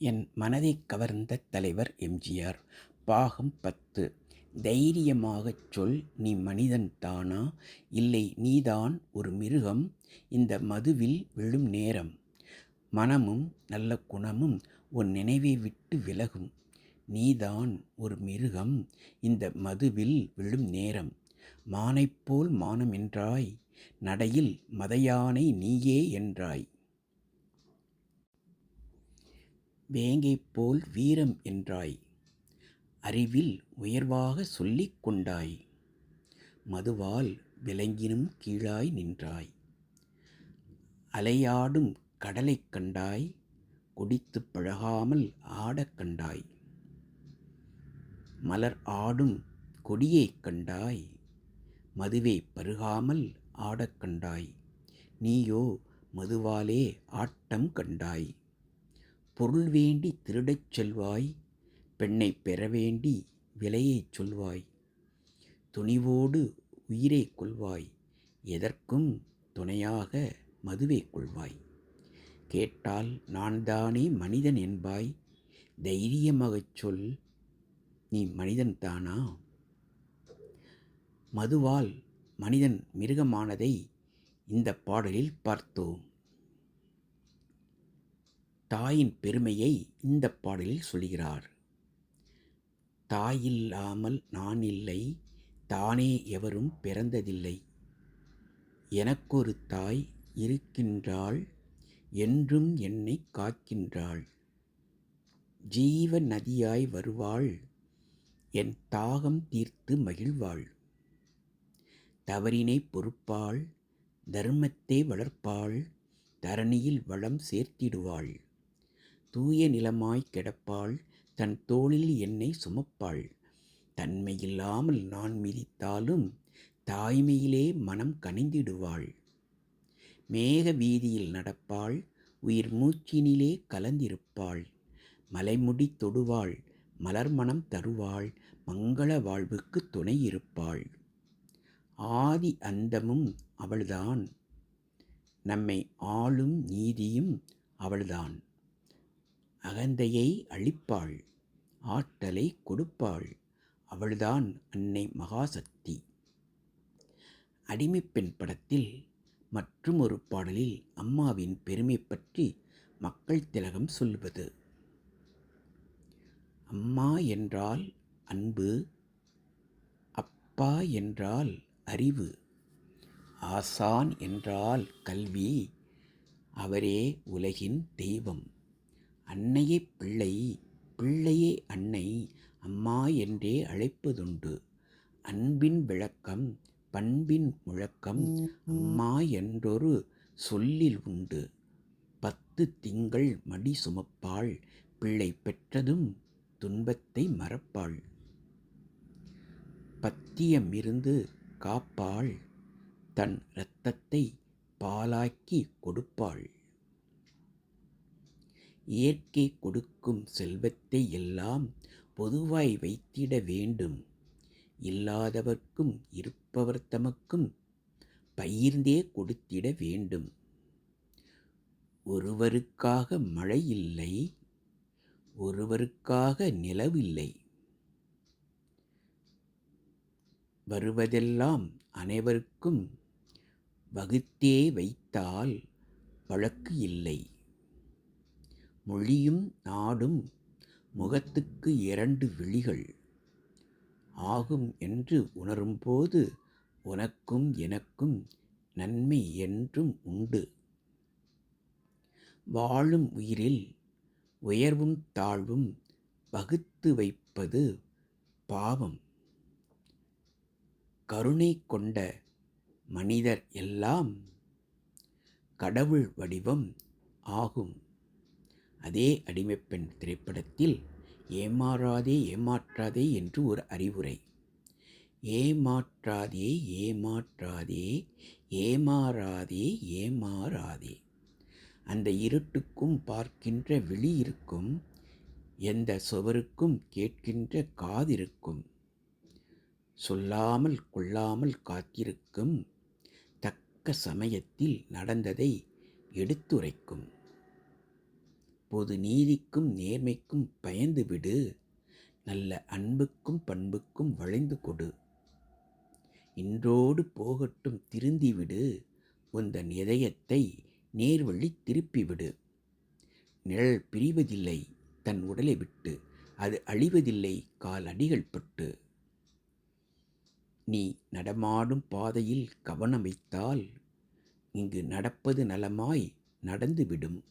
என் மனதைக் கவர்ந்த தலைவர் எம்.ஜி.ஆர். பாகம் 10. தைரியமாகச் சொல், நீ மனிதன் தானா, இல்லை நீதான் ஒரு மிருகம் இந்த மதுவில் விழும் நேரம். மனமும் நல்ல குணமும் உன் நினைவை விட்டு விலகும். நீதான் ஒரு மிருகம் இந்த மதுவில் விழும் நேரம். மானைப்போல் மானம் என்றாய், நடையில் மதயானை நீயே என்றாய். வேங்கைப்போல் வீரம் என்றாய், அறிவில் உயர்வாக சொல்லிக் கொண்டாய். மதுவால் விலங்கினும் கீழாய் நின்றாய். அலையாடும் கடலைக் கண்டாய், குடித்துப் பழகாமல் ஆடக் கண்டாய். மலர் ஆடும் கொடியைக் கண்டாய், மதுவைப் பருகாமல் ஆடக் கண்டாய். நீயோ மதுவாலே ஆட்டம் கண்டாய். பொருள் வேண்டி திருடச் செல்வாய், பெண்ணைப் பெறவேண்டி விலையைச் சொல்வாய். துணிவோடு உயிரைக் கொள்வாய், எதற்கும் துணையாக மதுவைக் கொள்வாய். கேட்டால் நான் தானே மனிதன் என்பாய், தைரியமாகச் சொல், நீ மனிதன் தானா? மதுவால் மனிதன் மிருகமானதை இந்தப் பாடலில் பார்த்தோம். தாயின் பெருமையை இந்தப் பாடலில் சொல்கிறார். தாயில்லாமல் நான் இல்லை, தானே எவரும் பிறந்ததில்லை. எனக்கொரு தாய் இருக்கின்றாள், என்றும் என்னைக் காக்கின்றாள். ஜீவ நதியாய் வருவாள், என் தாகம் தீர்த்து மகிழ்வாள். தவறினைப் பொறுப்பாள், தர்மத்தை வளர்ப்பாள், தரணியில் வளம் சேர்த்திடுவாள். தூய நிலமாய் கிடப்பாள், தன் தோளில் என்னை சுமப்பாள். தன்மையில்லாமல் நான் மிதித்தாலும் தாய்மையிலே மனம் கனிந்திடுவாள். மேக வீதியில் நடப்பாள், உயிர் மூச்சினிலே கலந்திருப்பாள். மலைமுடி தொடுவாள், மலர்மணம் தருவாள், மங்கள வாழ்வுக்கு துணை இருப்பாள். ஆதி அந்தமும் அவள்தான், நம்மை ஆளும் நீதியும் அவள்தான். அகந்தையை அழிப்பாள், ஆற்றலை கொடுப்பாள், அவள்தான் அன்னை மகாசக்தி. அடிமைப்பெண் படத்தில் மற்றும் ஒரு பாடலில் அம்மாவின் பெருமை பற்றி மக்கள் திலகம் சொல்வது. அம்மா என்றால் அன்பு, அப்பா என்றால் அறிவு, ஆசான் என்றால் கல்வி, அவரே உலகின் தெய்வம். அன்னையை பிள்ளை, பிள்ளையை அன்னை, அம்மா என்றே அழைப்பதுண்டு. அன்பின் விளக்கம், பண்பின் முழக்கம் அம்மா என்றொரு சொல்லில் உண்டு. 10 திங்கள் மடி சுமப்பாள், பிள்ளை பெற்றதும் துன்பத்தை மறப்பாள். பத்தியமிருந்து காப்பாள், தன் இரத்தத்தை பாலாக்கி கொடுப்பாள். இயற்கை கொடுக்கும் செல்வத்தை எல்லாம் பொதுவாய் வைத்திட வேண்டும். இல்லாதவர்க்கும் இருப்பவர் தமக்கும் பகிர்ந்தே கொடுத்திட வேண்டும். ஒருவருக்காக மழை இல்லை, ஒருவருக்காக நிலவில்லை. வருவதெல்லாம் அனைவருக்கும் வகுத்தே வைத்தால் வழக்கு இல்லை. மொழியும் நாடும் முகத்துக்கு 2 விழிகள் ஆகும் என்று உணரும்போது உனக்கும் எனக்கும் நன்மை என்றும் உண்டு. வாழும் உயிரில் உயர்வும் தாழ்வும் வகுத்து வைப்பது பாவம். கருணை கொண்ட மனிதர் எல்லாம் கடவுள் வடிவம் ஆகும். அதே அடிமைப்பெண் திரைப்படத்தில் ஏமாறாதே ஏமாற்றாதே என்று ஒரு அறிவுரை. ஏமாற்றாதே ஏமாற்றாதே, ஏமாறாதே ஏமாறாதே. அந்த இருட்டுக்கும் பார்க்கின்ற விழி இருக்கும், எந்த சுவருக்கும் கேட்கின்ற காதிருக்கும். சொல்லாமல் கொள்ளாமல் காத்திருக்கும், தக்க சமயத்தில் நடந்ததை எடுத்துரைக்கும். அப்போது நீதிக்கும் நேர்மைக்கும் பயந்து விடு. நல்ல அன்புக்கும் பண்புக்கும் வளைந்து கொடு. இன்றோடு போகட்டும் திருந்திவிடு. உந்தன் இதயத்தை நேர்வழி திருப்பிவிடு. நிழல் பிரிவதில்லை தன் உடலை விட்டு, அது அழிவதில்லை கால் அடிகள் பட்டு. நீ நடமாடும் பாதையில் கவனம் வைத்தால் இங்கு நடப்பது நலமாய் நடந்துவிடும்.